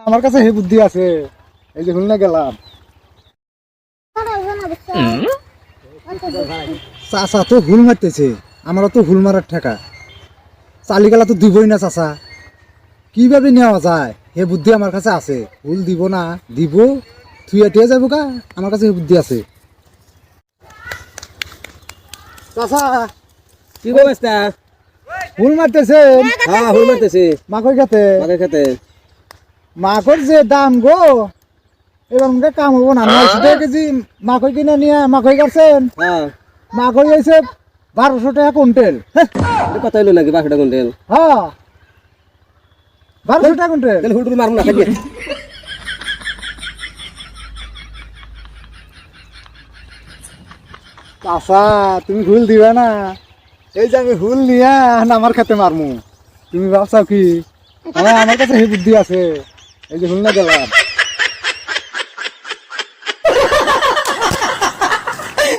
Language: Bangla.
আমার কাছে হে বুদ্ধি আছে, এই যে হুল না গেলাম। চাচা তো হুল মারতেছে, আমারও তো হুল মারার ঠেকা। চালিগালা তো দিবই না চাচা, কিভাবে নেওয়া যায়? হে বুদ্ধি আমার কাছে আছে। হুল দিব না, দিব তুই এটিয়ে যাবো কা, আমার কাছে হে বুদ্ধি আছে। চাচা কি অবস্থা? হুল মারতেছে। হ্যাঁ, হুল মারতেছি। মাকড় খেতে মাকে খেতে। মাকড় যে দাম গো, এবার আমাকে কাম হবো না। 900 টাকা কেজি মাকড় কিনে নিয়ে মাকড় কাটছেন। হ্যাঁ, মাকড় হয়েছে 1200 টাকা কুইন্টাল। এটা কথা হইলো নাকি 12 টাকা কুইন্টাল? হ্যাঁ 1200 টাকা কুইন্টাল। তাহলে হুল টুল মারবো না থাকি। চাচা তুমি হুল দিবে না, এই যে আমি হুল নিয়ে আমার খেতে মারমু। তুমি ভাবছাও কি? আমার কাছে হে বুদ্ধি আছে, এই যে হুল না গেলাম।